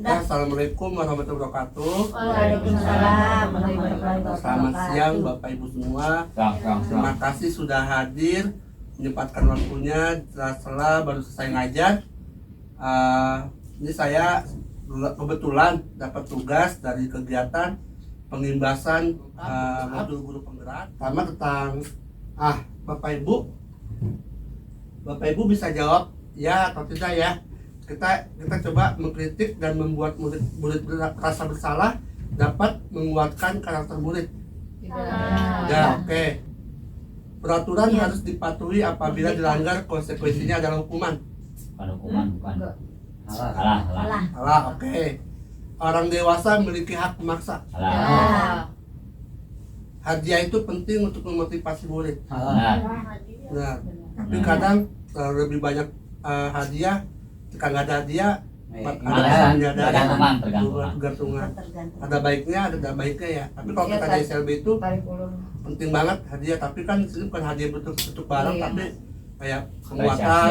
Assalamualaikum warahmatullahi wabarakatuh. Waalaikumsalam warahmatullahi wabarakatuh. Selamat siang Bapak Ibu semua. Terima kasih sudah hadir, menyempatkan waktunya setelah baru selesai ngajar. Ini saya kebetulan dapat tugas dari kegiatan pengimbasan modul guru penggerak. Pertama tentang Bapak Ibu bisa jawab ya atau tidak ya. Kita coba mengkritik dan membuat murid merasa bersalah dapat menguatkan karakter murid. Ya, oke. Peraturan harus dipatuhi apabila dilanggar, konsekuensinya adalah hukuman. Bukan. Salah, oke. Orang dewasa memiliki hak memaksa. Hadiah itu penting untuk memotivasi murid. Nah, tapi kadang lebih banyak hadiah. Jika nggak ada hadiah, tergantungan. Ada baiknya, ada tidak baiknya ya. Tapi kalau kita di SLB itu penting banget hadiah. Tapi kan ini bukan hadiah bentuk barang, tapi kayak penguatan,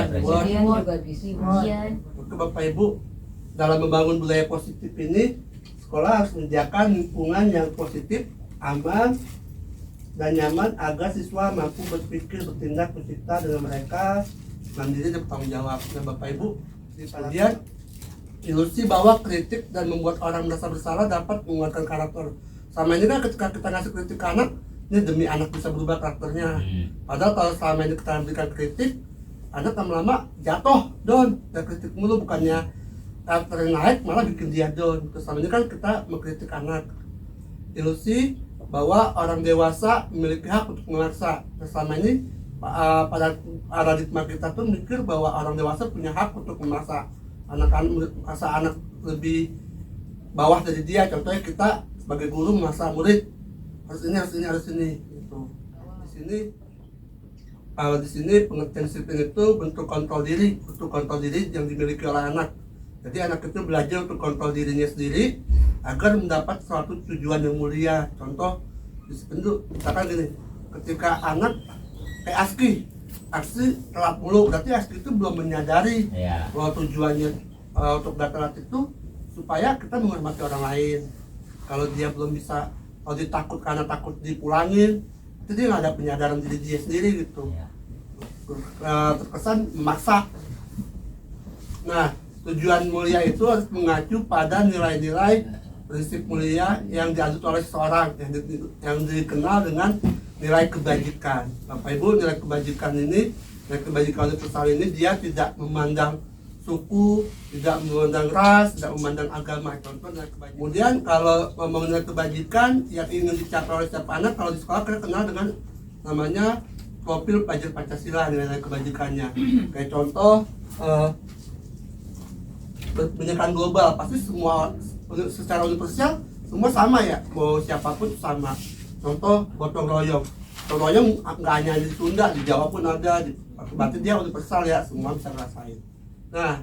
Oke Bapak Ibu, dalam membangun budaya positif ini, sekolah harus menyediakan lingkungan yang positif, aman, dan nyaman agar siswa mampu berpikir, bertindak, mencipta dengan mereka mandiri dan bertanggung jawab. Nah Bapak Ibu, kemudian ilusi bahwa kritik dan membuat orang merasa bersalah dapat menguatkan karakter. Sama ini kan ketika kita ngasih kritik ke anak, ini demi anak bisa berubah karakternya. Padahal kalau selama ini kita berikan kritik, anak lama-lama jatuh down. Dan kritik mulu bukannya karakternya naik, malah bikin dia down. Terus selama ini kan kita mengkritik anak. Ilusi bahwa orang dewasa memiliki hak untuk memaksa. Selama ini pada paradigma kita tuh mikir bahwa orang dewasa punya hak untuk memaksa anak lebih bawah dari dia. Contohnya kita sebagai guru memaksa murid harus ini gitu. Di sini pengertian disiplin itu bentuk kontrol diri yang dimiliki oleh anak. Jadi anak itu belajar untuk kontrol dirinya sendiri agar mendapat suatu tujuan yang mulia. Contoh disiplin itu misalkan gini, ketika anak kayak aksi telat mulu, berarti aksi itu belum menyadari bahwa tujuannya untuk gak telat itu supaya kita menghormati orang lain. Kalau dia belum bisa, kalau dia takut karena takut dipulangin, itu dia nggak ada penyadaran diri dia sendiri gitu. Terkesan memaksa. Nah, tujuan mulia itu harus mengacu pada nilai-nilai prinsip mulia yang dianut oleh seseorang yang dikenal dengan nilai kebajikan. Bapak Ibu, nilai kebajikan universal ini dia tidak memandang suku, tidak memandang ras, tidak memandang agama. Contoh nilai kebajikan. Kemudian kalau ngomong nilai kebajikan yang ingin dicapai oleh setiap anak, kalau di sekolah kita kenal dengan namanya profil pelajar Pancasila, nilai kebajikannya. Kayak contoh pendidikan global, pasti semua secara universal semua sama ya, mau siapapun sama. Contoh gotong royong nggak hanya di Sunda, di Jawa pun ada, berarti dia universal ya, semua bisa ngerasain. Nah,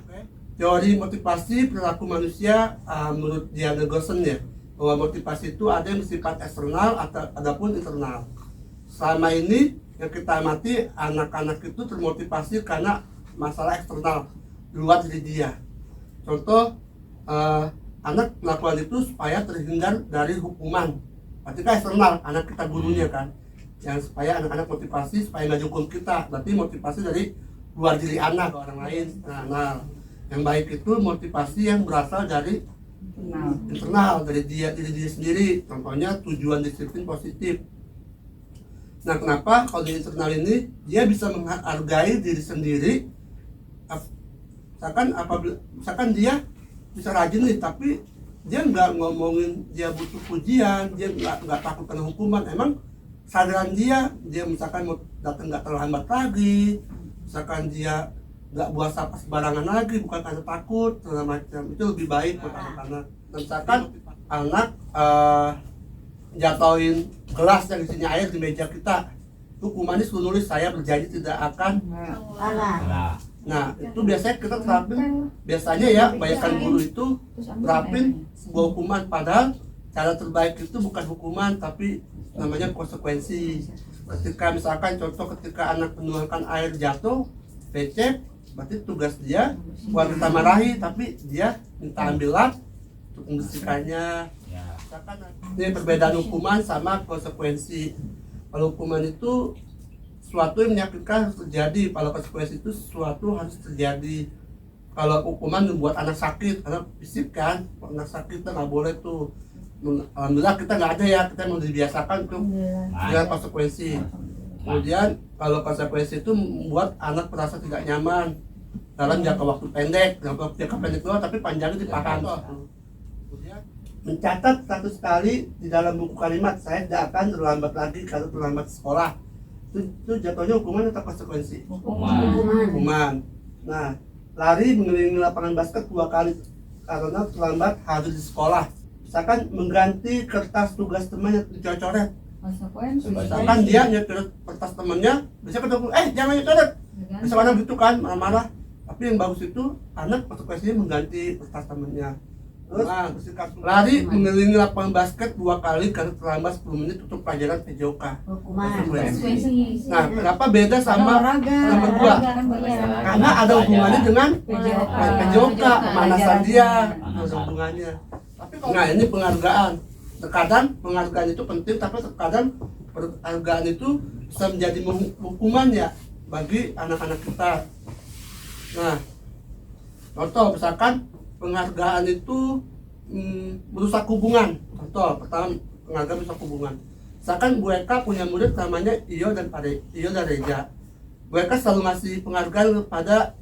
teori motivasi perilaku manusia menurut Diana Gossen ya, bahwa motivasi itu ada yang bersifat eksternal atau adapun internal. Selama ini yang kita amati, anak-anak itu termotivasi karena masalah eksternal di luar diri dia. Contoh anak melakukan itu supaya terhindar dari hukuman. Berarti kan eksternal, anak kita gurunya kan, yang supaya anak-anak motivasi supaya nggak dihukum kita. Berarti motivasi dari luar diri anak ke orang lain. Nah, yang baik itu motivasi yang berasal dari internal, dari diri dia sendiri. Contohnya tujuan disiplin positif. Nah, kenapa kalau di internal ini dia bisa menghargai diri sendiri? Misalkan dia bisa rajin nih, tapi dia nggak ngomongin dia butuh pujian, dia nggak takut kena hukuman. Emang sadaran dia misalkan mau datang nggak terlambat lagi, misalkan dia nggak buang sampah sembarangan lagi, bukan karena takut segala macam, itu lebih baik buat anak-anak. Misalkan anak jatuhin gelas yang isinya air di meja kita, hukumannya suruh nulis saya berjanji tidak akan. Nah, itu biasanya kita terapin, biasanya ya kebanyakan guru itu terapin sebuah hukuman, padahal cara terbaik itu bukan hukuman tapi namanya konsekuensi. Ketika misalkan contoh ketika anak menuangkan air jatuh, becek, berarti tugas dia bukan kita marahi tapi dia minta ambil lap, untuk membersihkannya. Ya. Misalkan ini perbedaan hukuman sama konsekuensi. Kalau hukuman itu sesuatu yang menyakitkan harus terjadi, kalau konsekuensi itu sesuatu harus terjadi. Kalau hukuman membuat anak sakit, anak fisik kan, anak sakit kita nggak boleh tuh. Alhamdulillah kita nggak ada ya, kita mau dibiasakan tuh dengan konsekuensi. Kemudian kalau konsekuensi itu membuat anak merasa tidak nyaman dalam jangka waktu pendek, jangka pendek doang tapi panjangnya dipahami. Kemudian mencatat 100 kali di dalam buku kalimat, saya tidak akan terlambat lagi kalau terlambat sekolah. Itu jatuhnya hukuman atau konsekuensi? Hukuman. Nah, lari mengelilingi lapangan basket 2 kali karena terlambat hadir di sekolah. Misalkan mengganti kertas tugas teman yang dicoret-coret. Konsekuensi. Misalkan dia nyecoret kertas temannya, bisa ketemu, jangan nyecoret. Bisa mana gitu kan, marah-marah. Tapi yang bagus itu anak konsekuensinya mengganti kertas temannya. Terus lari mengelilingi lapangan basket 2 kali karena terlambat 10 menit untuk pelajaran PJOK. Hukuman. Konsekuensi. Nah, kenapa beda sama olahraga? nomor 2? Karena ada hubungannya dengan PJOK, pemanasan dia, ada hubungannya. Nah, ini penghargaan. Terkadang penghargaan itu penting, tapi terkadang penghargaan itu bisa menjadi hukuman ya bagi anak-anak kita. Nah, contoh misalkan penghargaan itu merusak hubungan. Contoh pertama, penghargaan merusak hubungan. Misalkan Bu Eka punya murid namanya Iyo dan Reja. Bu Eka selalu ngasih penghargaan kepada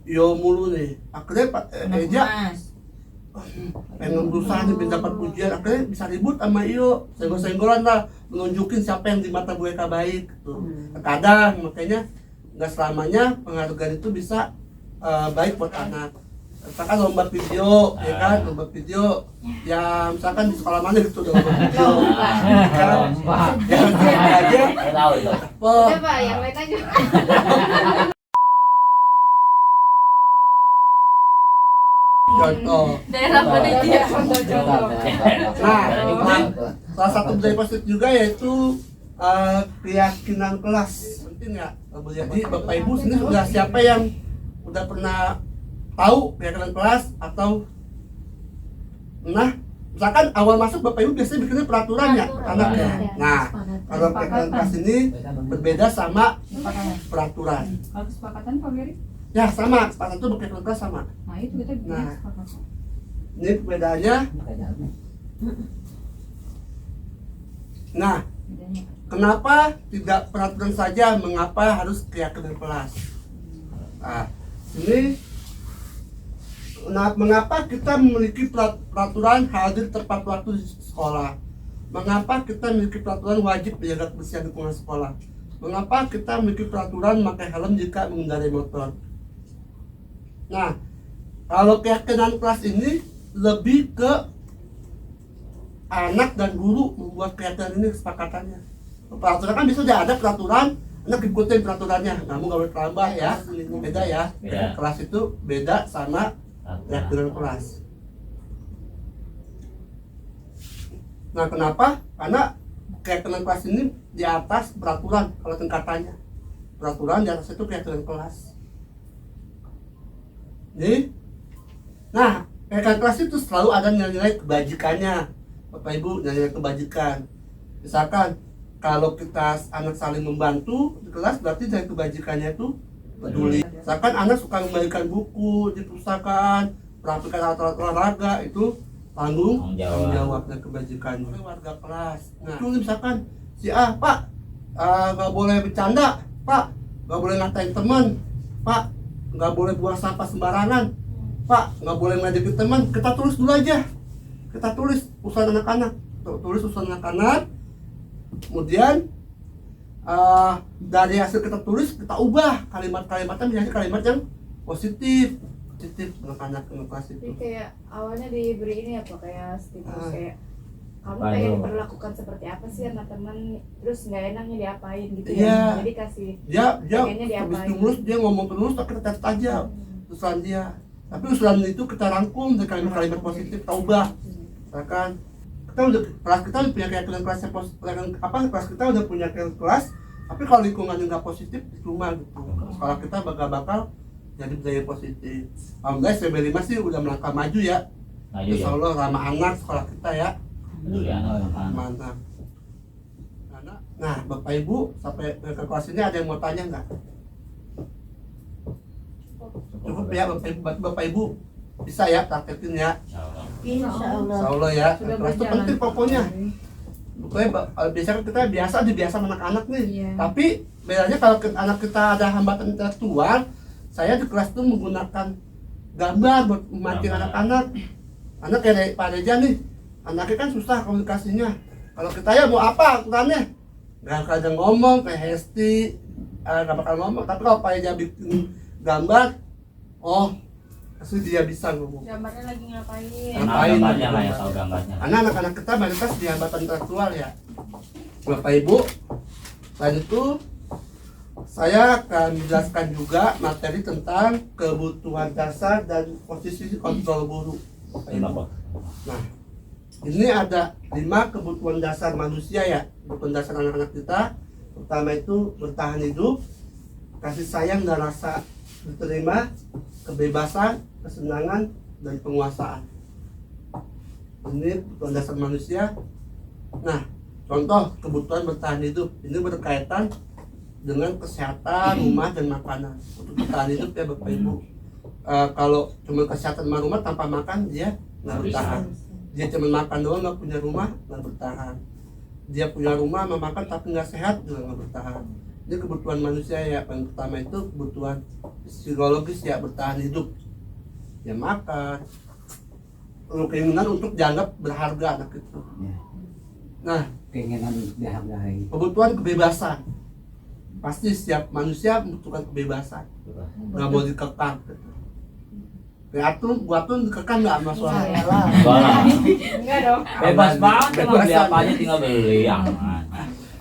Iyo mulu nih. Akhirnya Reja pengen berusaha nih dapat pujian, akhirnya bisa ribut sama Iyo, senggol-senggolan lah, menunjukin siapa yang di mata Bu Eka baik gitu. Kadang makanya nggak selamanya penghargaan itu bisa baik buat anak. Misalkan lomba video, ya kan, lomba video yang misalkan di sekolah mana gitu lomba video. Yang aja Tahu itu. Udah Pak, yang lain aja. contoh. Daerah panitia. Nah, ini salah satu budaya positif juga yaitu keyakinan kelas. Penting ya. Jadi Bapak Ibu sini sudah siapa yang udah pernah tahu keyakinan kelas atau misalkan awal masuk Bapak Ibu biasanya bikinnya peraturan ya anaknya. Nah, kalau keyakinan kelas ini berbeda sama peraturan. Kalau kesepakatan Pak Geri? Ya sama, kesepakatan itu keyakinan kelas sama. Nah itu kita bikin Nah. kesepakatan. Ini perbedaannya. Nah, Bedanya. kenapa tidak peraturan saja? Mengapa harus keyakinan kelas? Nah, ini mengapa kita memiliki peraturan hadir tepat waktu di sekolah? Mengapa kita memiliki peraturan wajib menjaga kebersihan lingkungan sekolah? Mengapa kita memiliki peraturan memakai helm jika mengendarai motor? Nah, kalau keyakinan kelas ini lebih ke anak dan guru membuat keyakinan ini kesepakatannya. Peraturan kan bisa sudah ada peraturan, anak ikutin peraturannya. Kamu gak boleh terlambat ya, ini beda ya. Beda. Kelas itu beda sama keyakinan kelas. Nah, kenapa? Karena keyakinan kelas ini di atas peraturan kalau tingkatannya. Peraturan di atas itu keyakinan kelas. Jadi, nah, keyakinan kelas itu selalu ada nilai-nilai kebajikannya. Bapak Ibu, nilai kebajikan. Misalkan kalau kita anak saling membantu di kelas, berarti nilai kebajikannya itu peduli. Misalkan anak suka membagikan buku di perpustakaan, merapikan alat-alat olahraga, itu tanggung jawab dan kebajikannya. Warga kelas. Nah, itu misalkan si Pak, nggak boleh bercanda, Pak, nggak boleh ngatain teman, Pak, nggak boleh buang sampah sembarangan, Pak, nggak boleh ngeledekin teman. Kita tulis dulu aja. Kita tulis urusan anak-anak. Tulis urusan anak-anak. Kemudian dari hasil kita tulis, kita ubah kalimat-kalimatnya menjadi kalimat yang positif anak-anak kelas itu. Jadi kayak awalnya diberi ini apa kayak stimulus kayak kamu Aduh. pengen diperlakukan seperti apa sih sama teman, terus nggak enaknya diapain gitu Iya. ya. Jadi kasih Dia pengennya habis diapain. stimulus dia ngomong terus, tapi kita catat aja usulan dia. Tapi usulan itu kita rangkum dengan kalimat-kalimat positif, kita ubah. Misalkan kelas kita udah punya keyakinan kelas yang positif, kelas kita udah punya keyakinan kelas, tapi kalau lingkungannya nggak positif, cuma gitu. Sekolah kita bakal jadi budaya positif. Alhamdulillah SPB 5 sih udah melangkah maju ya. Maju ya. Insya Allah ramah anak sekolah kita ya. Peduli anak kan. Mantap. Nah, Bapak Ibu sampai ke kelas ini ada yang mau tanya nggak? Cukup ya Bapak Ibu bisa ya praktekin ya. Insya Allah. Insya Allah ya. Sudah Kelas itu berjalan. penting pokoknya. Pokoknya biasanya kita biasa dibiasa sama anak-anak nih. Iya. Tapi bedanya kalau anak kita ada hambatan intelektual, saya di kelas itu menggunakan gambar buat memancing Gambar. anak-anak. Anak kayak Pak Reja nih, anaknya kan susah komunikasinya. Kalau kita ya mau apa ukurannya? Nggak kadang ngomong kayak Hesti, nggak bakal ngomong. Tapi kalau Pak Reja bikin gambar, oh pasti dia bisa ngomong. Gambarnya lagi ngapain? Kenal Ngapain? gambarnya lah ya, tahu gambarnya. Karena anak-anak kita mayoritas di hambatan intelektual ya. Bapak Ibu, selain itu saya akan menjelaskan juga materi tentang kebutuhan dasar dan posisi kontrol guru. Bapak Ibu. Kenapa? Nah, ini ada 5 kebutuhan dasar manusia ya, kebutuhan dasar anak-anak kita. Pertama itu bertahan hidup, kasih sayang dan rasa diterima, kebebasan, kesenangan, dan penguasaan. Ini kebutuhan dasar manusia. Nah, contoh kebutuhan bertahan hidup ini berkaitan dengan kesehatan, rumah, dan makanan. Untuk bertahan hidup ya Bapak Ibu. Kalau cuma kesehatan sama rumah tanpa makan dia nggak bertahan. Dia cuma makan doang nggak punya rumah nggak bertahan. Dia punya rumah sama makan tapi nggak sehat juga nggak bertahan. Ini kebutuhan manusia ya. Yang pertama itu kebutuhan psikologis ya, bertahan hidup. Ya makan. Keinginan untuk dianggap berharga anak itu. Nah, keinginan untuk dihargai. kebutuhan kebebasan. Pasti setiap manusia membutuhkan kebebasan. Nggak mau dikekang. Kayak gua tuh dikekang nggak sama suami. Balah. Enggak dong. Bebas banget, cuma beli Bebasan. apa aja tinggal beli. Aman.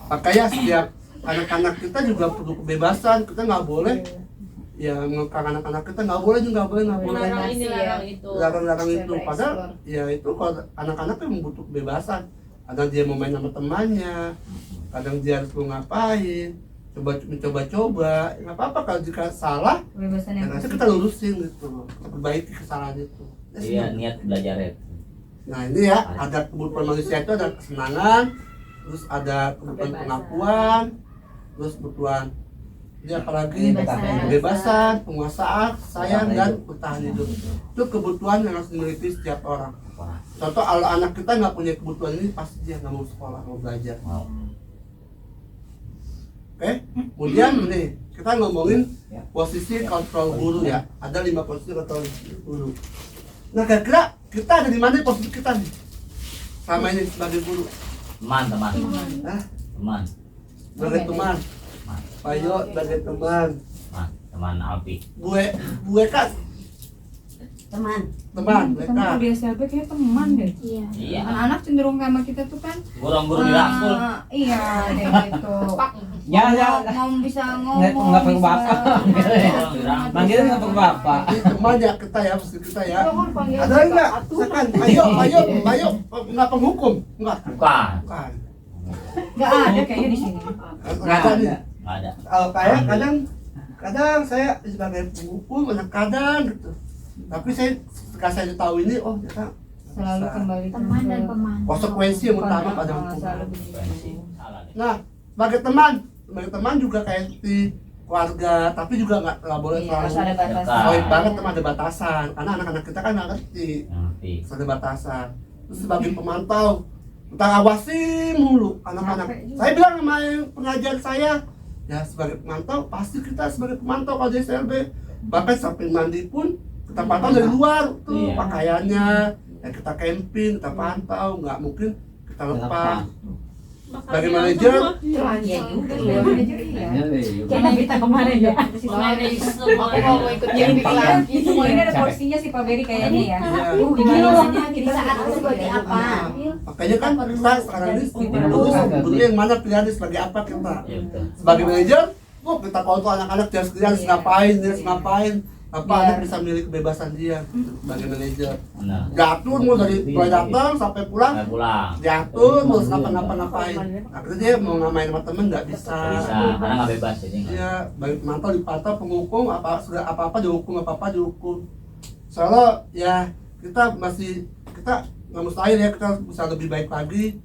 Makanya setiap anak-anak kita juga perlu kebebasan. Kita nggak boleh ya mengekang anak-anak kita, nggak boleh. Larang ini larang itu. Larang-larang itu. Bebas Padahal keluar. ya itu kalau anak-anak kan membutuhkan kebebasan. Kadang dia mau main sama temannya, kadang dia harus mau ngapain, coba-coba. Nggak apa-apa kalau jika salah, Kebebasan ya yang nanti positif. kita lurusin gitu, kita perbaiki kesalahan itu. Ya, Iya, sebenarnya. niat belajar ya. Nah ini ya, ada kebutuhan manusia itu ada kesenangan, terus ada kebutuhan Kebebasan. pengakuan, terus kebutuhan ini apalagi Kebebasan. kebebasan, penguasaan, sayang dan bertahan hidup. Itu kebutuhan yang harus dimiliki setiap orang. Wah, Contoh kalau anak kita nggak punya kebutuhan ini pasti dia nggak mau sekolah, mau belajar. mau. Oke, kemudian nih kita ngomongin posisi kontrol guru ya. Ada 5 posisi kontrol guru. Nah kira-kira kita ada di mana posisi kita nih? Sama ini sebagai guru. Teman. Nah, Teman. sebagai teman. Pak Yo sebagai teman. Teman Alpi. Gue kan Teman. teman, Kita mereka. di SLB kayak teman deh. Iya. Iya. Anak-anak cenderung sama kita tuh kan. Guru-guru dirangkul. Iya, kayak gitu. Ya. Mau bisa Nggak ngomong. perlu bapak. Orang dirangkul. Manggilnya nggak perlu bapak. Ini teman ya kita ya, posisi kita ya. Kalau kan panggil Ada enggak? Misalkan Pak Yo nggak penghukum, enggak? Bukan. Bukan. Enggak ada kayaknya di sini. Nggak ada nih. Nggak ada. Kalau kayak kadang saya sebagai penghukum kadang gitu, tapi saya ketika saya tahu ini oh ternyata Selalu bisa. kembali Teman dan pemantau. Konsekuensi yang utama pada hukum. Selalu begitu. Salah deh. Nah sebagai teman juga kayak di keluarga, tapi juga nggak boleh Iya, harus terlalu ada batasan. dekat. solid banget, teman ada batasan karena anak-anak kita kan nggak ngerti Ngerti. harus ada batasan. Terus sebagai pemantau kita awasi mulu anak-anak. Capek juga. Saya bilang sama yang pengajar saya, ya sebagai pemantau pasti kita sebagai pemantau kalau di SLB, bahkan sampai mandi pun kita pantau dari luar tuh Iya. pakaiannya, ya kita camping kita pantau, nggak mungkin kita lepas. Sebagai manajer, Iya juga ya. Manajer iya. Kita kemana ya? Aku mau ikut Yang camping paling- lagi. Semua ini ada porsinya sih Pak Beri kayaknya ya. Iya. Gimana Iya. rasanya Di saat itu sebagai apa? makanya kan kita sekarang ini dulu yang mana pilihannya sebagai apa kita? Iya betul. Sebagai manajer, kita kontrol anak-anak dia harus ngapain, dia harus ngapain. Apa Iya. anak bisa milih kebebasan dia sebagai manajer. Benar. Diatur mau dari mulai datang sampai pulang, Nggak pulang. diatur terus ngapa-ngapain. Akhirnya dia mau ngamain sama temen nggak bisa. Nggak bisa, karena nggak bebas jadi nggak. Iya, bagi pemantau dipantau, penghukum apa sudah apa-apa dihukum, apa-apa dihukum. Soalnya ya kita masih kita nggak mustahil ya, kita bisa lebih baik lagi.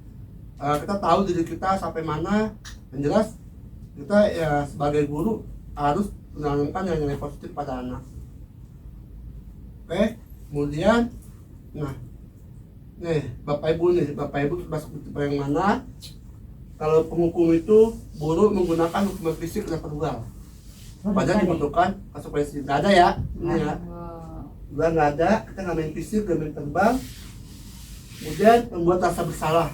Kita tahu diri kita sampai mana. Yang jelas kita ya sebagai guru harus menanamkan nilai positif pada anak. Oke, kemudian nah nih Bapak Ibu masuk tipe yang mana? Kalau penghukum itu guru menggunakan hukuman fisik dan verbal. Padahal dibutuhkan konsekuensi. Nggak ada ya, ini ya. Udah nggak ada, kita nggak main fisik, nggak main verbal. Kemudian membuat rasa bersalah.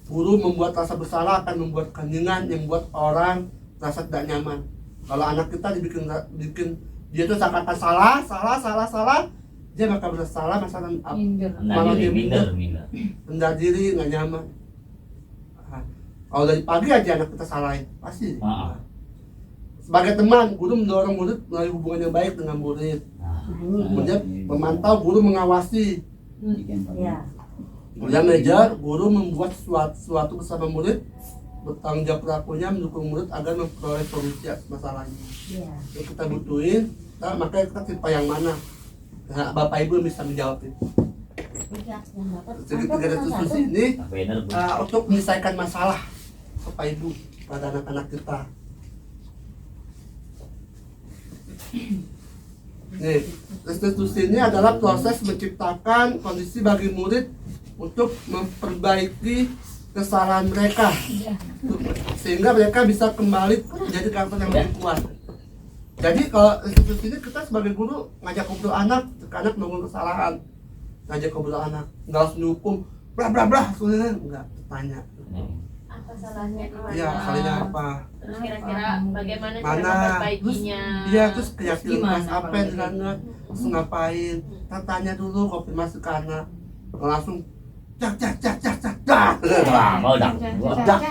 Guru membuat rasa bersalah akan membuat keheningan yang membuat orang merasa tidak nyaman. Kalau anak kita dibikin dia tuh seakan-akan salah, dia bakal bersalah, masalah Minder. malah dia minder. rendah diri, nggak nyaman. Nah, kalau dari pagi aja anak kita salahin, pasti. Maaf. Sebagai teman, guru mendorong murid melalui hubungan yang baik dengan murid. Kemudian pemantau, guru mengawasi. Ya. Kemudian manajer, guru membuat sesuatu bersama murid, bertanggung jawab pelakunya, mendukung murid agar memperoleh solusi atas masalahnya. Iya. Yang kita butuhin, makanya kita tipe yang mana? Nah, Bapak Ibu bisa menjawab itu. Jadi 300 ini Bener, Bu. untuk menyelesaikan masalah Bapak Ibu pada anak-anak kita. Nih, restitusi ini adalah proses menciptakan kondisi bagi murid untuk memperbaiki kesalahan mereka, sehingga mereka bisa kembali menjadi karakter yang lebih kuat. Jadi kalau restitusi ini kita sebagai guru ngajak ngobrol anak melakukan kesalahan, ngajak ngobrol anak, nggak harus dihukum, bla bla bla, sebenarnya nggak tanya. Apa salahnya? Iya, salahnya apa? Terus kira-kira bagaimana cara Mana? memperbaikinya? Iya, terus keyakinan Gimana kelas apa kalau yang gitu? dilanggar, terus ngapain? Kita tanya dulu, konfirmasi ke anak, langsung cak. Wah, mau dak. Dak.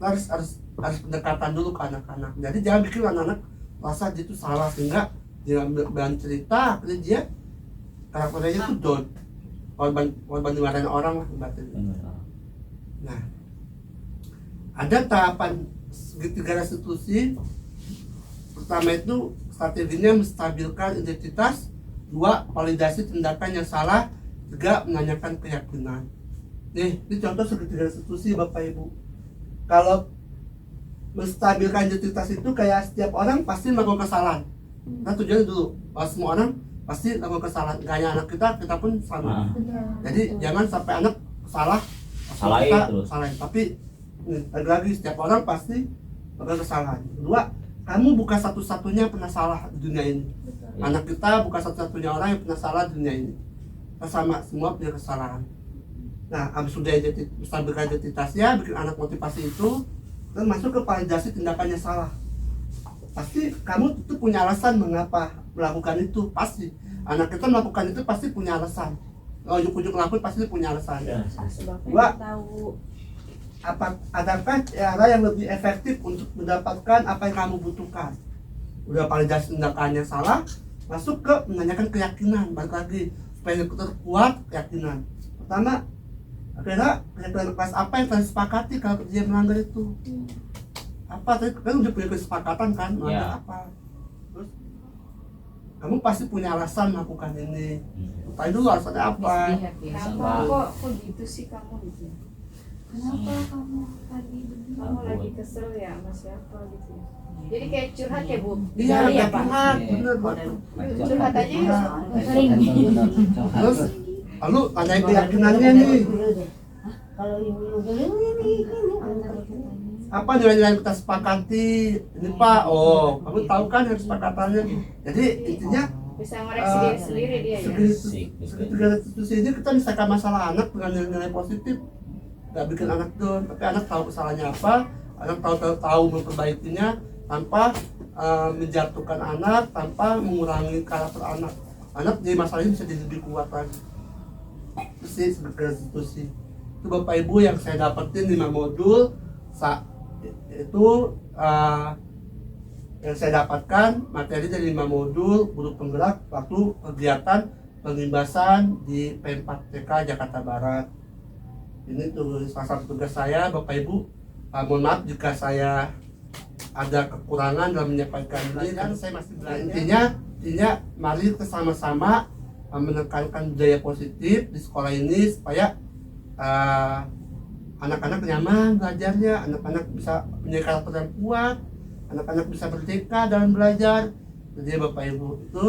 Harus pendekatan dulu ke anak-anak. Jadi jangan bikin anak-anak rasa dia itu salah, sehingga dia bahan cerita, akhirnya dia karakternya itu down, korban dimarahin orang lah ibaratnya. Nah, ada tahapan segitiga restitusi. Pertama itu strateginya menstabilkan identitas, 2 validasi tindakan yang salah, 3 menanyakan keyakinan. Nih, ini contoh segitiga restitusi Bapak Ibu. Kalau menstabilkan identitas itu kayak setiap orang pasti melakukan kesalahan. Nah tujuannya dulu, bahwa semua orang pasti melakukan kesalahan. Gak hanya anak kita pun sama. Jadi jangan sampai anak salah, Salahin kita terus. salahin. Tapi lagi setiap orang pasti melakukan kesalahan. 2, kamu bukan satu-satunya yang pernah salah di dunia ini. Anak kita bukan satu-satunya orang yang pernah salah di dunia ini. Kita sama, semua punya kesalahan. Nah, habis sudah menstabilkan identitasnya, bikin anak motivasi itu, dan masuk ke validasi tindakannya salah. Pasti kamu itu punya alasan mengapa melakukan itu, pasti. Anak kita melakukan itu pasti punya alasan. Kalau ujuk-ujuk ngelakuin pasti punya alasan. Dua, tahu. adakah cara yang lebih efektif untuk mendapatkan apa yang kamu butuhkan? Udah validasi tindakannya salah, masuk ke menanyakan keyakinan, balik lagi supaya kita kuat keyakinan. Pertama, akhirnya keyakinan kelas apa yang kalian sepakati kalau dia melanggar itu? Apa tadi kan udah punya kesepakatan kan melanggar apa? Terus kamu pasti punya alasan melakukan ini. Tanya dulu alasannya apa? Kok gitu sih kamu gitu? Kenapa kamu tadi begini? Kamu lagi kesel ya sama siapa gitu ya? Jadi kayak curhat ya Bu? Iya, Hari ya Pak? curhat, bener banget. Curhat aja ya. Terus lalu tanyain keyakinannya nih. Apa nilai-nilai yang kita sepakati? Ini Pak, oh kamu tahu kan yang kesepakatannya. Jadi intinya Bisa ngoreksi diri sendiri dia ya? segitiga restitusi ini kita menyelesaikan masalah anak dengan nilai-nilai positif. Gak bikin anak down, tapi anak tahu kesalahannya apa, anak tahu memperbaikinya tanpa menjatuhkan anak, tanpa mengurangi karakter anak. Anak jadi masalah ini bisa jadi lebih kuat lagi. Itu sih segitiga restitusi. Itu Bapak Ibu yang saya dapetin 5 modul. Itu yang saya dapatkan materi dari 5 modul guru penggerak waktu kegiatan pengibasan di P4TK Jakarta Barat. Ini tuh salah satu tugas saya, Bapak Ibu. Mohon maaf jika saya ada kekurangan dalam menyampaikan ini, kan saya masih belajar. Intinya mari kita sama-sama menekankan budaya positif di sekolah ini supaya anak-anak nyaman belajarnya, anak-anak bisa punya karakter yang kuat, anak-anak bisa merdeka dalam belajar. Jadi Bapak Ibu, itu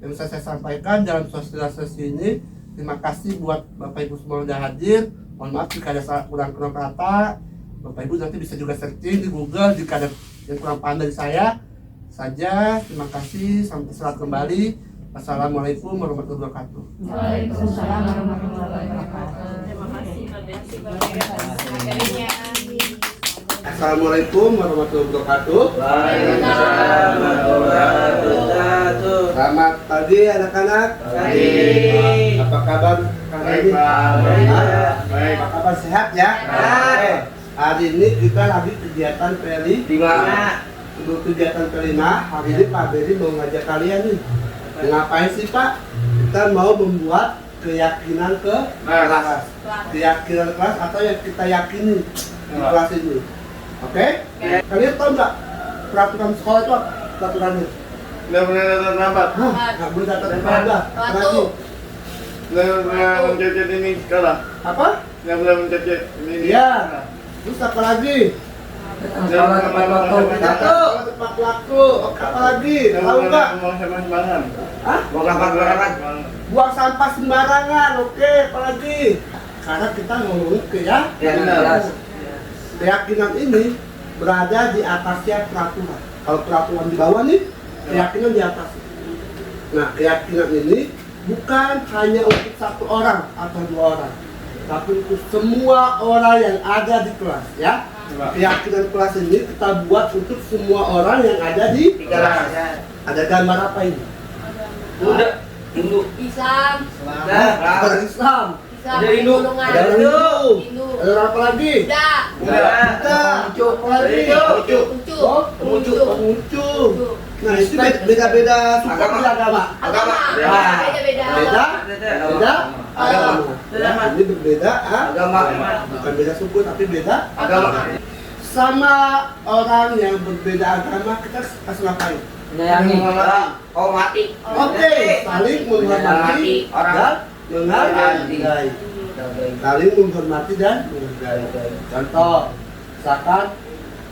yang bisa saya sampaikan dalam sosialisasi ini. Terima kasih buat Bapak Ibu semua yang sudah hadir. Mohon maaf jika ada salah kurang kata. Bapak Ibu nanti bisa juga searching di Google jika ada yang kurang paham dari saya saja. Terima kasih, sampai selamat kembali. Assalamualaikum warahmatullahi wabarakatuh. Waalaikumsalam warahmatullahi wabarakatuh. Terima kasih Pak Beri atas materinya. Assalamualaikum warahmatullahi wabarakatuh. Selamat pagi anak-anak. Apa kabar kalian ini? Apa kabar, sehat ya? Hari ini kita lagi kegiatan peli. Untuk kegiatan kelima, hari ini Pak Beri mau ngajak kalian nih. Ngapain sih Pak? Kita mau membuat keyakinan ke kelas. Keyakinan kelas atau yang kita yakini di kelas ini. Oke? Kalian tahu nggak peraturan sekolah itu apa? Peraturannya? Nggak boleh datang lambat. Nggak boleh datang lambat. Lagi. Nggak boleh mencet ini sekolah. Apa? Nggak boleh mencet ini. Iya. Terus apa lagi? Sekolah tepat waktu. Sekolah tepat waktu. Apa lagi? Tahu nggak? Mau sama sembarangan. Hah? Buang sampah sembarangan. Buang sampah sembarangan. Oke, apa lagi? Karena kita ngomongin keyakinan ini berada di atasnya peraturan. Kalau peraturan di bawah nih, keyakinan di atas. Nah, keyakinan ini bukan hanya untuk satu orang atau dua orang, tapi untuk semua orang yang ada di kelas, ya. Keyakinan kelas ini kita buat untuk semua orang yang ada di kelas. Ada gambar apa ini? Hindu. Islam. Ada Islam. Ada Hindu. Ada orang Hindu. Ada orang apa lagi? Buddha. Apa lagi? Konghucu. Nah, itu beda-beda suku agama. Beda agama. Ini berbeda agama. Bukan beda suku tapi beda agama. Sama orang yang berbeda agama kita harus ngapain? Menyayangi. Hormati. Oke, saling menghormati dan menghargai. Saling menghormati dan menghargai. Contoh, misalkan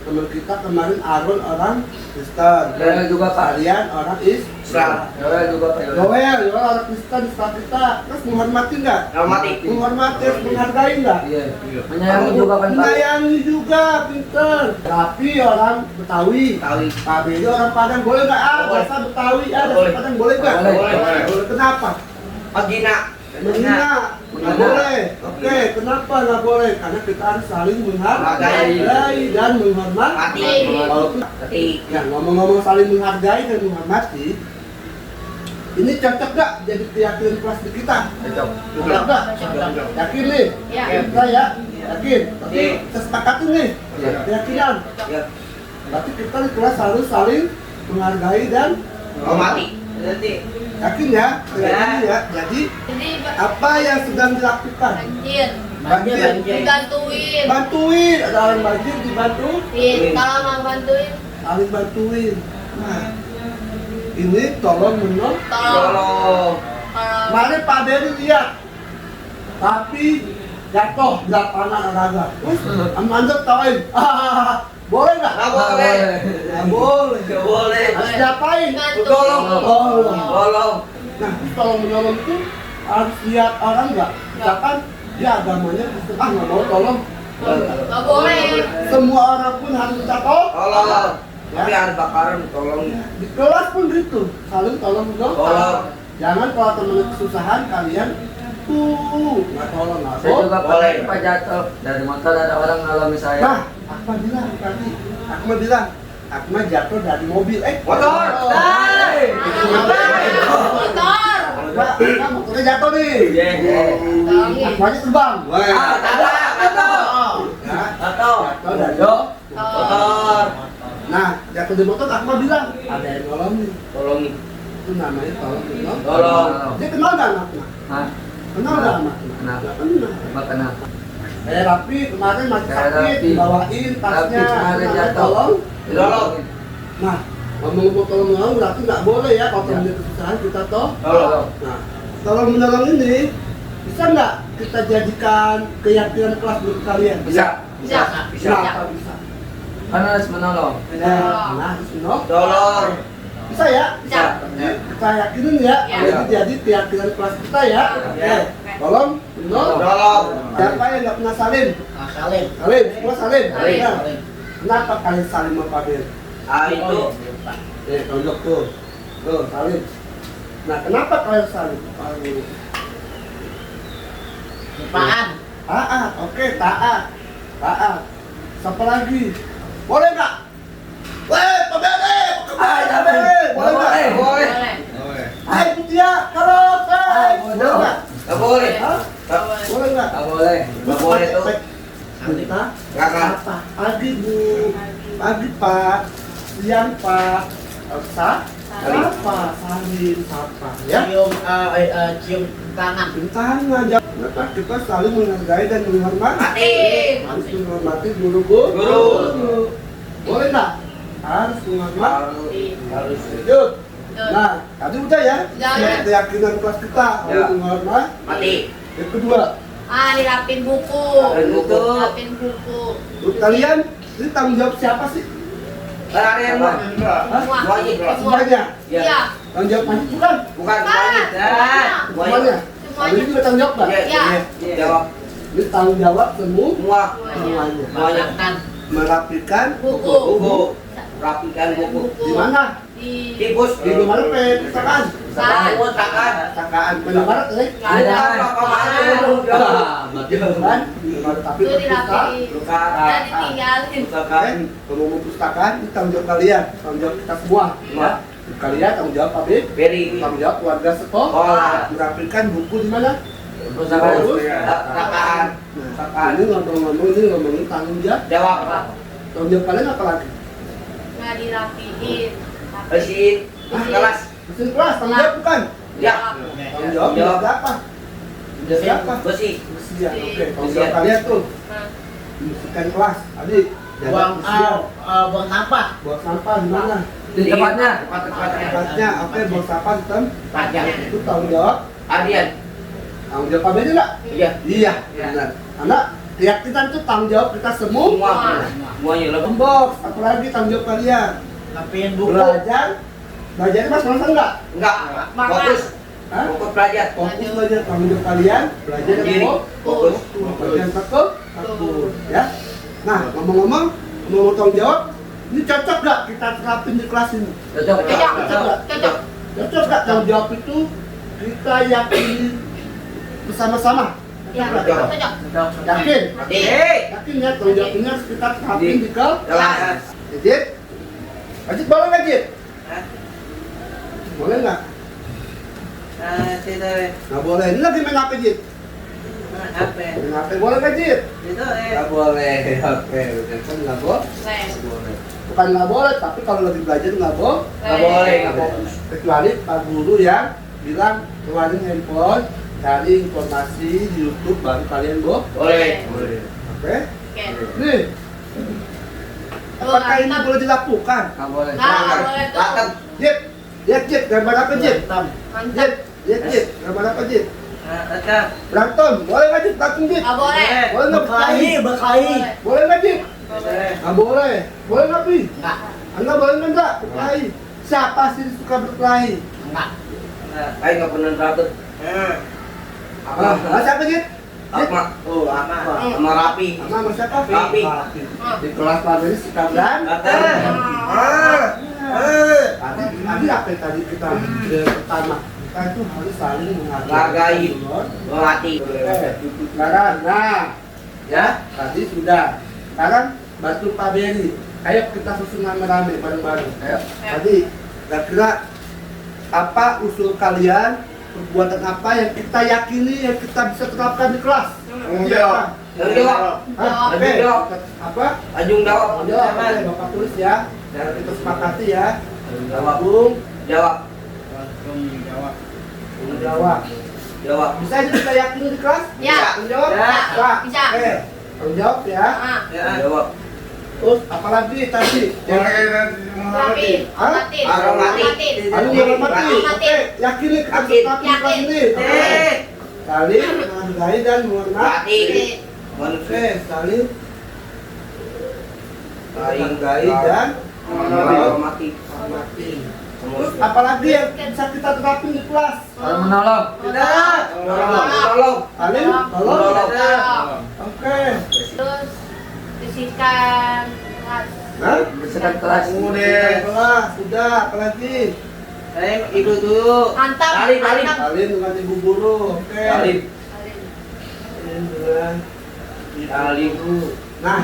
teman kita kemarin Aaron orang Kristen, Saya juga Pak. kalian orang Islam. Saya juga Pak. Noel, orang Kristen setelah kita, terus menghormati nggak? Hormati. Menghormati, terus menghargai nggak? Iya. Menyayangi juga kan Pak. Menyayangi juga, pinter. Tapi orang Betawi, Pak Bedi orang Padang boleh nggak? Bahasa Betawi ada, Boleh. Padang boleh nggak? Boleh. Kenapa? Pagina. Menghina, nggak boleh. Oke, kenapa nggak boleh? Karena kita harus saling menghargai dan menghormati. Walaupun ya ngomong-ngomong saling menghargai dan menghormati, ini cocok nggak jadi keyakinan kelas di kita? Cocok. Cocok nggak? Yakin nih? Ya. Kita ya, yakin. Tapi kita sepakatin nih, keyakinan. Ya. Berarti kita di kelas harus saling menghargai dan Hormati. yakin ya? Yakin ya. Jadi apa yang sedang dilakukan? Banjir. Dibantuin. Bantuin, ada orang banjir dibantuin, Kalau mau bantuin, saling bantuin. Nah, ini tolong menolong. Tolong. Kemarin Pak Dedi lihat, tapi jatuh di lapangan olahraga. Manjat tawain, boleh nggak? Nggak boleh. Nggak boleh. Nggak boleh. Harus diapain? Tolong. Tolong. Tolong. Nah, tolong menolong itu harus lihat orang nggak? Misalkan dia agamanya Kristen, nggak mau tolong. nggak boleh. Semua orang pun harus minta tolong. Tolong. Tapi ada bakaran tolong. Di kelas pun gitu, saling tolong menolong. Tolong. Jangan kalau temen kesusahan kalian nggak tolong, nggak Saya juga boleh. pernah Pak jatuh dari motor, ada orang ngalami saya. Nah, Akma bilang tadi, Akma jatuh dari mobil. Motor. Motor. Akma motornya jatuh nih. Iya. Akmanya terbang. Jatuh dari motor. Nah, jatuh di motor, Akma bilang ada yang nolongin. Tolongin. Itu namanya tolong menolong. Tolong. Dia kenal nggak sama Akma? Hah? Kenal nggak sama Akma? Kenal. Nggak kenal. Kenapa? Kayak Rapi kemarin masih Kayak sakit, Rapi. dibawain tasnya, Rapi kemarin namanya jatuh. tolong. Tolong. Nah, ngomong-ngomong tolong menolong berarti nggak boleh ya kalau temennya kesusahan kita toh. Tolong. Nah, kalau menolong ini bisa nggak kita jadikan keyakinan kelas untuk kalian? Bisa. Bisa. Bisa. Kenapa bisa? Karena harus menolong. Nah, Isno, Dolor. bisa ya? Bisa. Kita yakinin ya, Ya. jadi keyakinan kelas kita ya. Ya. Tolong, Isno. Dolor. Siapa yang nggak pernah salin? Salim. Salin, semua salin. Salin. Nah, kenapa kalian salin sama Pak Bir? Itu. Tonjok tuh. Tuh, salin. Nah, kenapa kalian salin? Lupaan. Taat, oke, taat. Taat. Siapa lagi? Boleh nggak? Weh, Pak Bere, boleh nggak? Boleh. Boleh. Hai, Bu Tia, kalau boleh nggak? Nggak boleh. Hah? Boleh nggak? Nggak boleh. Nggak boleh tuh. Kita Kakak. apa? Pagi Bu, pagi Pak, siang Pak, apa? Salim, apa? Ya? Cium tangan. Tangan, jangan kita saling menghargai dan menghormati. Harus menghormati guru. Boleh nggak? Harus menghormati. Harus. Lanjut. Nah, tadi udah ya. Udah, ya. Keyakinan kelas kita harus Ya. menghormati. Mati. Yang kedua, Dirapin buku. Rapin buku. Rapin buku. kalian ini tanggung jawab siapa sih? Kalian mah. Semua. Semuanya. Semuanya. Iya. Tanggung jawab Panji bukan? Bukan semuanya. Semuanya. Kalian juga tanggung jawab nggak? Iya. Jawab. Ini tanggung jawab Semua. semuanya. Semuanya. Merapikan Buku. Buku. Rapikan buku. di mana? Di Tipus. Di mana pustakaan? Pustakaan. Pustakaan di mana tuh? Ada apa Kan? Tapi itu dirapiin. Dan ditinggalin. Pustakaan. Ngomong pustakaan itu tanggung jawab kalian, tanggung jawab kita semua. Ya. Kalian tanggung jawab Habib, Beri. tanggung jawab keluarga sekolah. Sekolah. Merapikan buku di mana? Pustakaan. Pustakaan. Pustakaan ini ngomongin tanggung jawab. Jawab. Tanggung jawab kalian apa lagi? Nggak dirapiin. Bersihin. Kelas. Mesin kelas, tanggung jawab bukan? Ya. Tanggung jawab Jawab. siapa? Siapa? Bersih. Bersih. Oke, tanggung jawab kalian tuh. Nah, Bersihkan kelas. Tadi Buang buang sampah. buang sampah di mana? Di tempatnya. Tempatnya, oke, buang sampah di Pajak. itu tanggung jawab. Ardian. Tanggung jawab apa enggak? Iya. Iya, benar. Karena keyakinan itu tanggung jawab kita semua. Semua. Semuanya lebih. Box, apalagi tanggung jawab kalian. Rapiin buku. Belajar, belajarnya mas masak enggak? Enggak. Fokus. Hah? Fokus belajar. Fokus belajar, tanggung jawab kalian, belajar dan Diri. fokus. Bagian takut, ya. Nah, ngomong-ngomong tanggung jawab, ini cocok gak kita terapin di kelas ini? Cocok. cocok. Cocok gak tanggung jawab itu kita yakini bersama-sama? Ya, Cocok gak? cocok. Yakin? Yakin ya, tanggung jawab ini harus kita terapin di kelas. Jit? Jit boleh nggak Jit? Boleh nggak? Nggak boleh. Ini lagi main HP Jit? Main HP boleh nggak Jit? Nggak boleh. Oke, kan nggak boleh. Bukan nggak boleh, tapi kalau lagi belajar nggak boleh. Nggak boleh. Nggak boleh. Kecuali Pak Guru yang bilang keluarin handphone, cari informasi di YouTube baru kalian Boleh. Oke? Oke. Nih. Apakah ini boleh dilakukan? Nggak boleh. Nggak boleh tuh. Datang. Jit, lihat Jit, gambar apa Jit? Hitam. Mantap. Lihat Jit, gambar apa Jit? Datang. Berantem, boleh nggak Jit? Berantem Jit? Nggak boleh. Boleh nggak berkelahi? Berkelahi. Boleh nggak Jit? Boleh. Nggak boleh. Boleh nggak Pi? Enggak. Anda boleh nggak berkelahi? Siapa sih yang suka berkelahi? Enggak. Ayo nggak pernah teratur. Siapa Jit? Jit? Apa? Oh, apa? Sama Rapi. Sama siapa? Rapi. Di kelas Pak ini suka berantem. Datang. Tadi apa yang tadi kita pertama? Kita itu harus saling Menghargai. Melatih. Sekarang, nah, ya tadi sudah. Sekarang bantu Pak Beri. Ayo kita susun rame-rame bareng-bareng. Ayo. Tadi kira-kira apa usul kalian? Perbuatan apa yang kita yakini yang kita bisa terapkan di kelas? Tanggung jawab. Tanggung jawab. Hah? Oke. Tanggung jawab. Apa? Tanggung jawab. Tanggung jawab. Oke, Bapak tulis ya. Dan kita sepakati ya. Jawab. Bung, Jawab. tanggung jawab. Jawab. Bisa aja kita yakini di kelas? Ya. Tanggung jawab? Ya. Bisa. Bisa. Oke. Tanggung jawab ya. Ah. Ya. Jawab. Terus apalagi tadi? Rapiin. Hah? Hormatin. Hormatin. Saling menghormati. Oke, yakini kita tetap di kelas ini. Oke. Saling menghargai dan menghormati. Oke, saling menghargai dan Menghormati. menghormati. Terus apalagi yang bisa kita terapin di kelas? Saling menolong. Tidak. Tolong. Saling tolong. Tolong. Oke. Terus bersihkan kelas. Hah? Bersihkan kelas. Kemudian kelas. Sudah, apalagi? Saya ibu dulu. Mantap. Salim, salim. Mantap. Saling dengan ibu guru. Oke. Salim. Saling dengan Salim. Nah,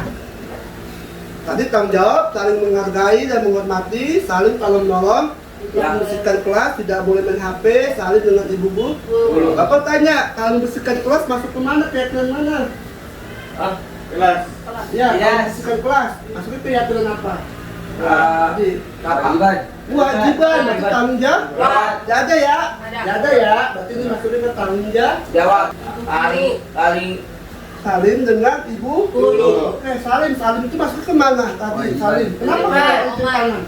tadi tanggung jawab, saling menghargai dan menghormati, saling tolong menolong, Ya. membersihkan kelas, tidak boleh main HP, saling dengan ibu guru. Bapak tanya, kalau membersihkan kelas masuk ke mana? Keyakinan mana? Ah, kelas. Ya, kalau Yes. membersihkan kelas, masuknya keyakinan apa? Tadi. Kewajiban. Kewajiban, berarti tanggung jawab. Jawab. Jaga ya, Ada. jaga ya. Berarti ini masuknya ke tanggung jawab. Jawab. Saling. Salim dengan ibu Guru. Oke, salim itu masuk ke mana tadi? Salim. Kenapa Hormat. kita cuci tangan?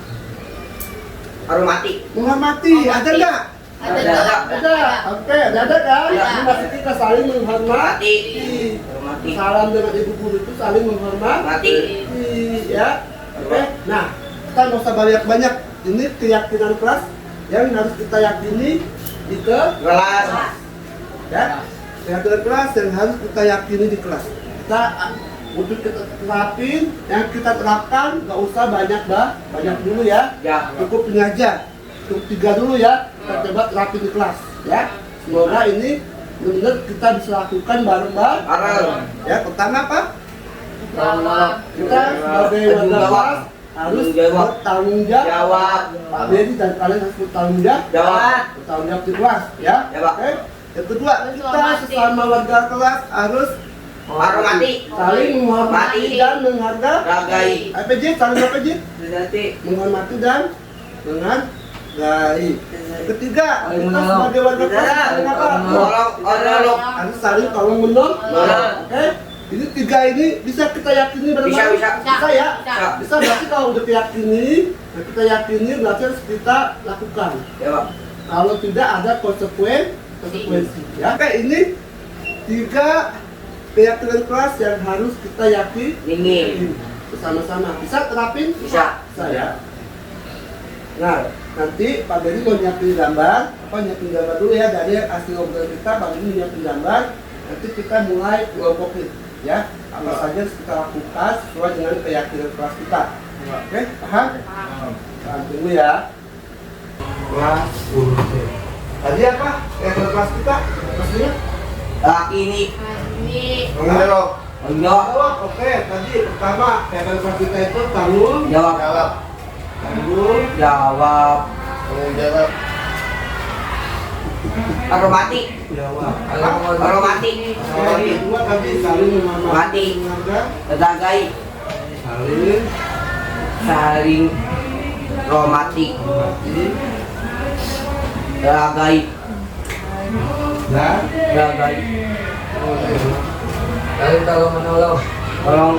Hormati. Menghormati. Ada nggak? Ada. Ada. Oke, ada kan? Ya. Ini masuk kita saling menghormati. Hormati. Salam dengan ibu guru itu saling menghormati. Ya. Oke. Nah, kita nggak usah banyak-banyak. Ini keyakinan kelas yang harus kita yakini di Kelas. ya. Keyakinan kelas yang harus kita yakini di kelas. Kita untuk kita terapin, yang kita terapkan nggak usah banyak dulu ya. Ya. Cukup ini aja. Cukup 3 dulu ya. Kita coba terapin di kelas ya. Semoga ini benar-benar kita bisa lakukan bareng-bareng. Bareng. Ya, pertama apa? Jawab. Kita sebagai warga kelas harus bertanggung jawab. Jawab. Pak Dedi dan kalian harus bertanggung jawab. Jawab. Bertanggung jawab di kelas ya. Ya, Pak. Oke. Yang kedua, kita sesama warga kelas harus Hormati. saling menghormati dan menghargai. Ragai. APJ, saling APJ? Berarti. Menghormati dan menghargai. Yang ketiga, Saling kita menolong. sebagai warga kelas Tidak. saling apa? Tolong. Harus saling tolong menolong. Menolong. Oke. Ini 3 ini bisa kita yakini Bisa, benar-benar. bisa. Bisa ya? Bisa. Bisa berarti kalau udah keyakini, kita yakini berarti harus kita lakukan. Ya, Pak. Kalau tidak ada konsekuensi ya. Oke, ini 3 keyakinan kelas yang harus kita yakini Dingin. bersama-sama. Bisa terapin? Bisa. Bisa ya. Nah, nanti Pak Dedi mau nyiapin gambar. Nyiapin gambar dulu ya dari hasil obrolan kita. Pak Dedi nyiapin gambar. Nanti kita mulai kelompokin ya. Apa saja yang kita lakukan sesuai dengan keyakinan kelas kita. Oke, paham? Paham dulu ya. Kelas tadi apa? Kelas kita? Maksudnya? Ini. Ini. Menjawab. Menjawab. Jawab. Oke, tadi pertama kelas kita itu tanggung Jawab. Jawab. Jawab. Jawab. Hormati. jawab. Hormati. Oke, kedua tadi saling Mati. menghargai, Ragai. saling Saling. Hormati. menghargai, Ragai. dan Ragai. Saling tolong menolong. Tolong.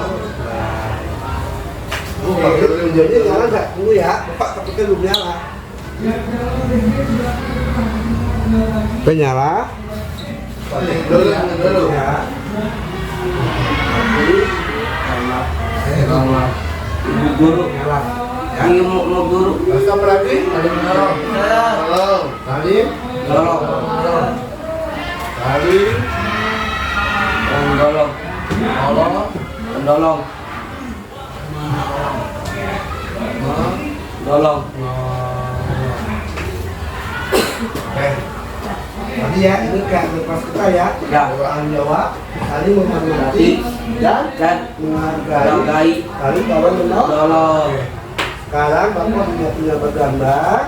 jadi nyala nggak dulu ya, Bapak takutnya belum nyala. Nyala. Dulu. Ya. Ibu guru. Nyala. Ya. Ini mau guru. Terus apa lagi? Saling menolong. Tolong. Saling, Tolong. saling, Tolong. tolong, Tolong. Tolong. Oke. Tadi ya, ini kayak kelas kita ya. Ya. Tanggung jawab, saling menghormati dan Dan menghargai, ragai. saling tolong menolong. Tolong. Sekarang Bapak punya bergambar,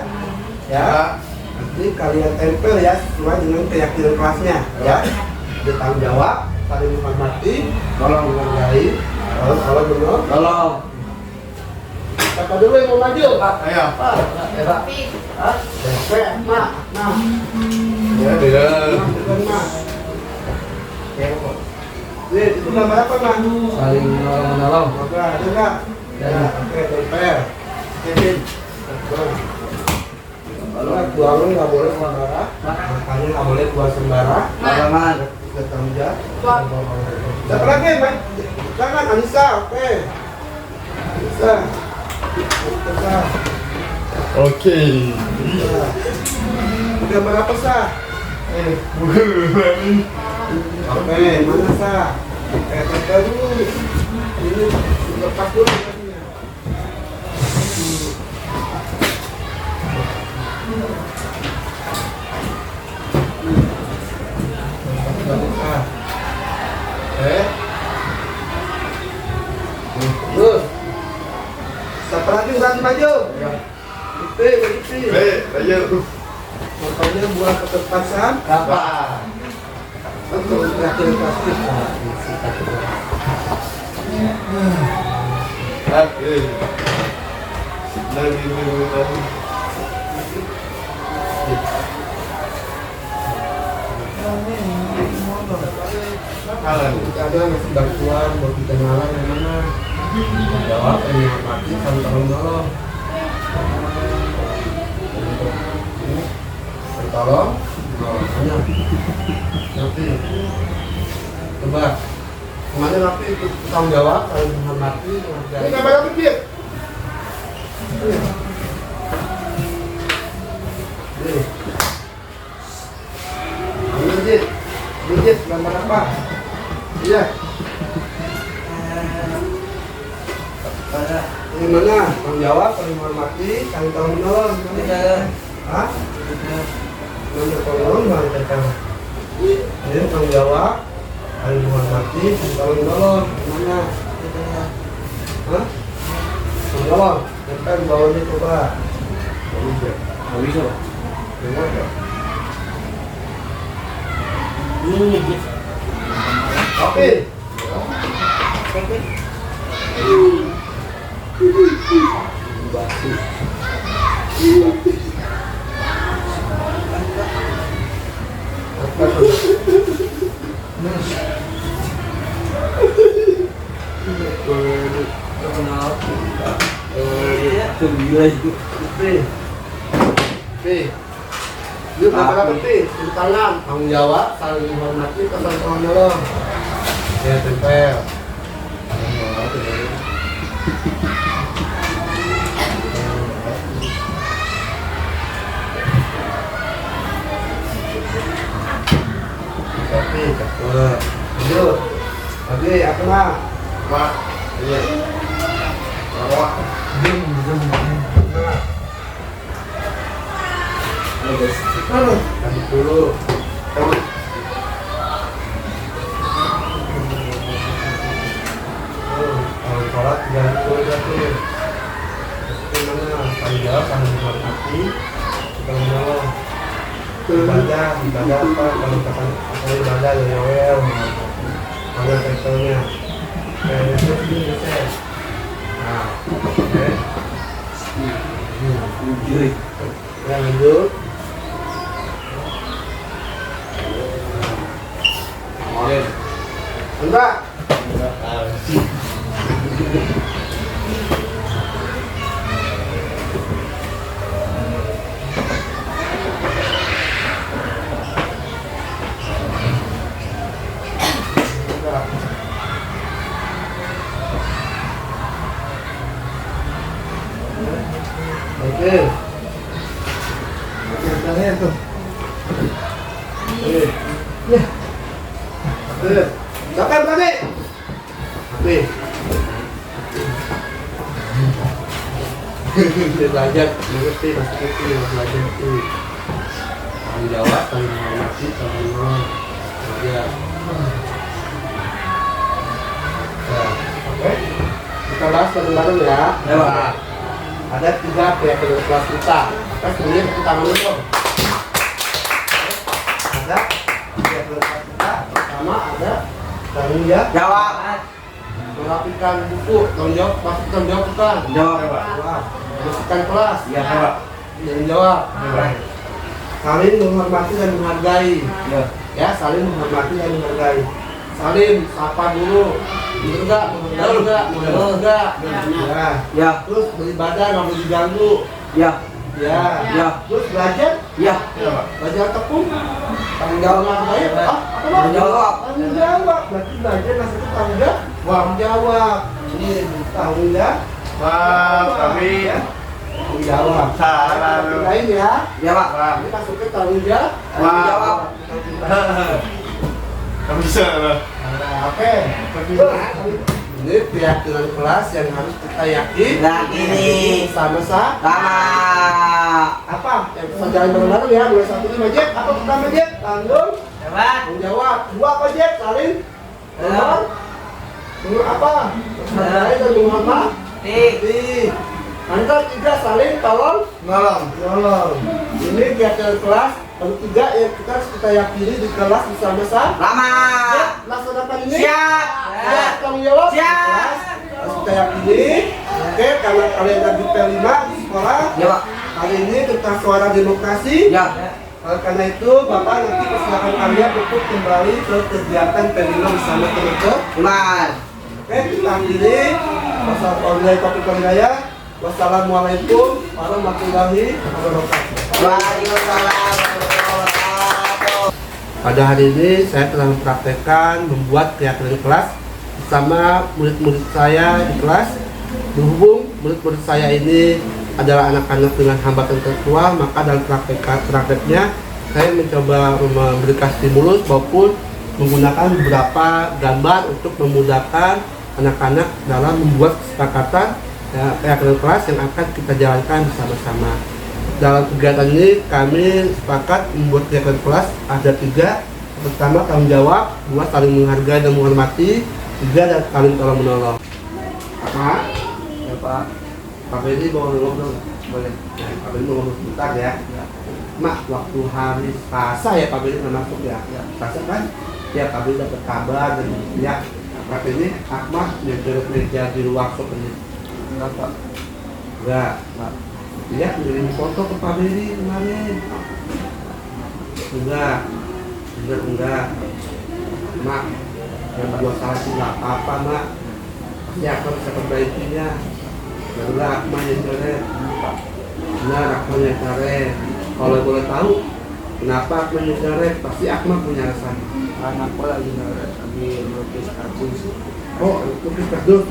ya. Nanti kalian tempel ya sesuai dengan keyakinan kelasnya, ya. Ada tanggung jawab, saling menghormati, tolong menghargai, tolong menolong. Tolong. Siapa dulu yang mau maju? Pak. Ayo. Pak. Tapi. Hah? Oke, Mak. Nah. Ya, tidak. Bukan Mak. Ya, Pak. Ini, itu gambar apa, Mak? Saling menolong. Oke, ada nggak? Ya, oke, tempel. Kevin. Kalau buang nggak boleh sembarang, makanya nggak boleh buang sembarang. Larangan. Ketemu. Satu lagi, Mas. Jangan Anissa, oke. Anissa. Anissa. Oke. Udah berapa sah? Oke, mana sah? Tempel dulu. Ini lepas dulu. Terus. Siapa lagi ganti baju? Begitu. Ayo. Makanya buat ketepasan Apa? untuk terakhir plastik. Oke. Lagi tadi. Kita ada ngasih bantuan buat kita kenalan yang mana? Jawab yang mati sama tolong. Tolong. Hanya. Nanti. Coba. Kemana nanti ikut tanggung jawab kalau menghormati menghargai. Ini kamera kecil. Budget gambar apa? Iya. Ini mana? Tanggung jawab, saling menghormati, saling tolong menolong. Hah? Mana tolong, mana tekan. Ini tanggung jawab, saling menghormati, saling tolong menolong. Mana? Hah? Tanggung jawab. Tekan bawahnya coba. Nggak bisa. Dengar ya? Oke. Yuk, berapa peti? Tangan, tanggung jawab, saling menghormati, saling tolong menolong. Ya, tempel. Oke, cakep. Lanjut. Oke, apa mah? Mak. Iya. Bawa. Kasih dulu. Kalau sholat jangan dulu berarti. Mana? Tanggung jawab, saling menghormati, kita menolong. Ibadah apa? Kalau katakan ibadah ya Yowel, mana tektonya? Itu bisa. Nah, oke. Ya lanjut. Enggak. Oke. Oke, terakhir tuh. Oke. Ya. Oke. Siapa tadi? Oke. Belajar, mengerti, masih ngerti, belajar itu. Tanggung jawab, tanggung menghormati, tanggung menolong. Belajar. Oke. Kita bahas bareng-bareng ya. Ya, Pak. Ada 3 pihak kelas kita. Kita sebenarnya tepuk tangan dulu. Ada 3 kelas kita. Pertama ada tanggung Jawab. merapikan buku. Tanggung jawab, pasti tanggung jawab bukan? Jawab, Pak. Jawab. Bersihkan kelas. Iya, Pak. Tanggung jawab. Pak. Saling menghormati dan menghargai. Ya. Ya, saling menghormati dan menghargai. salim, sapa dulu. Bener nggak? Bener nggak? Bener nggak? Ya. Ya. Terus beribadah nggak boleh diganggu. Ya. Ya. Ya. Terus belajar, Ya. belajar tekun. Tanggung jawab. Baik. Apa Tanggung jawab. Tanggung jawab. Berarti belajar masuk ke tanggung jawab. Tanggung jawab. Ini tanggung jawab. Pak, kami Tanggung jawab. salah lu. Lain ya. Ya, Pak. Ini masuk ke tanggung jawab. Tanggung jawab. Kamu bisa lah. Oke. Ini keyakinan kelas yang harus kita yakini sama-sama. Apa? Yang bisa jalan bareng-bareng ya. Mulai 1 5 Jack. Apa pertama Jack? Tanggung jawab. 2 apa Jack? Saling. Nomor. Nomor apa? Saling dan menghormati. Antar 3 saling tolong. Nolong. Ini keyakinan kelas. Lalu 3 yang kita yakini di kelas bersama-sama. Laksanakan ini. Siap. Tanggung jawab. Siap. Kelas harus kita yakini. Oke, karena kalian lagi P5 di sekolah. Ya, Pak. Hari ini tentang suara demokrasi. Ya. Karena itu, Bapak nanti persilakan kalian untuk kembali ke kegiatan P5 bersama teman-teman. Oke, kita akhiri. Wassalamualaikum warahmatullahi wabarakatuh. Waalaikumsalam. Pada hari ini saya telah mempraktekkan membuat keyakinan kelas bersama murid-murid saya di kelas. Berhubung murid-murid saya ini adalah anak-anak dengan hambatan intelektual, maka dalam prakteknya saya mencoba memberikan stimulus maupun menggunakan beberapa gambar untuk memudahkan anak-anak dalam membuat kesepakatan keyakinan kelas yang akan kita jalankan bersama-sama. Dalam kegiatan ini kami sepakat membuat keyakinan kelas ada 3. Pertama, tanggung jawab. 2, saling menghargai dan menghormati. 3, dan saling tolong menolong. Apa? Ya, Pak. Pak Bedi mau ngomong? Boleh. Ya, Pak Bedi mau ngomong sebentar ya. Mak, waktu hari Selasa ya Pak Bedi masuk ya. Selasa kan? Ya Pak Bedi dapat kabar dan ya. Pak Bedi, Ahmad kerja di ruang shop ini. Enggak, Pak. Enggak. Dia kirim foto ke Pak Bedi kemarin. Enggak. Mak, yang buat salah sih nggak apa-apa, Mak. Pasti aku bisa perbaikinya. Barulah Akmal yang coret. Benar, Akmal yang coret. Kalau boleh tahu, kenapa Akmal yang coret? Pasti Akmal punya alasan. Anak lagi lukis kardus. Oh, lukis kardus.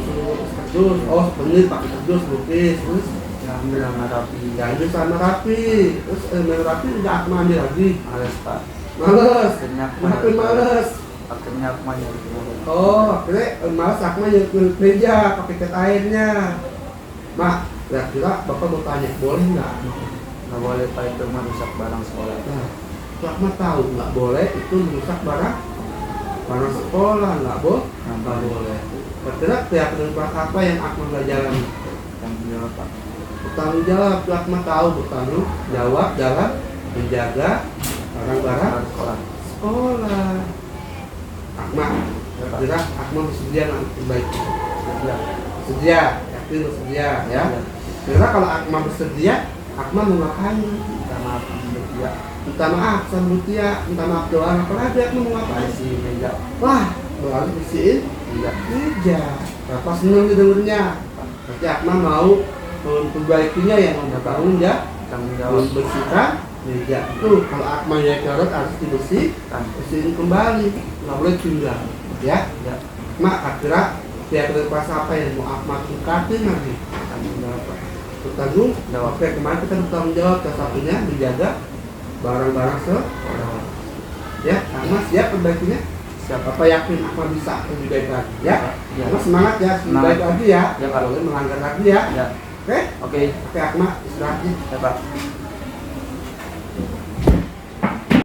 Oh, sebenarnya pakai kardus lukis. Terus Ambil sama rapi. diambil sama rapi. Terus rapi udah Akmal ambil lagi. Males, Pak. Males. Akhirnya Kenapa males? Akhirnya aku main di rumah. Oh, akhirnya malas Akmal yang kulit meja pakai cat airnya. Mak, kira-kira Bapak mau tanya, boleh nggak? Nggak boleh, Pak, itu merusak barang sekolah. Nah, Akmal tahu nggak boleh itu merusak barang sekolah, nggak boleh. Kira-kira keyakinan kelas apa yang Akmal nggak jalan? Tanggung jawab, Pak. Bertanggung jawab, Akmal tahu bertanggung jawab dalam menjaga barang-barang Sekolah. sekolah. Akmal, kira-kira Akmal bersedia nggak perbaiki? Sedia, yakin bersedia ya. Kira kalau Akmal bersedia, Akmal mau ngapain? Minta maaf, ya. Minta maaf sama Mutia, minta maaf doang. Apalagi Akmal mau ngapain? Isi meja. Wah, baru bersihin Iya. meja. Bapak seneng dengernya. Berarti Akmal mau memperbaikinya yang bertanggung jawab. Tanggung jawab. Membersihkan meja. Tuh, kalau Akmal yang coret harus bersihin kembali. Nggak boleh tinggal, ya. Ya. Mak, kira keyakinan kelas apa yang mau Akmal tingkatin lagi? Tanggung jawab, Pak. Bertanggung Jawab. Oke, kemarin kita bertanggung jawab. Salah satunya menjaga barang-barang sekolah. Ya, Akmal siap perbaikinya? Siap. Apa yakin Akmal bisa lebih baik lagi? Ya, Ya. Akmal semangat ya, lebih Semangat. baik lagi ya. Ya, Pak. Boleh melanggar lagi ya. Ya. Oke, Oke. Akmal istirahat ya. Ya, Pak.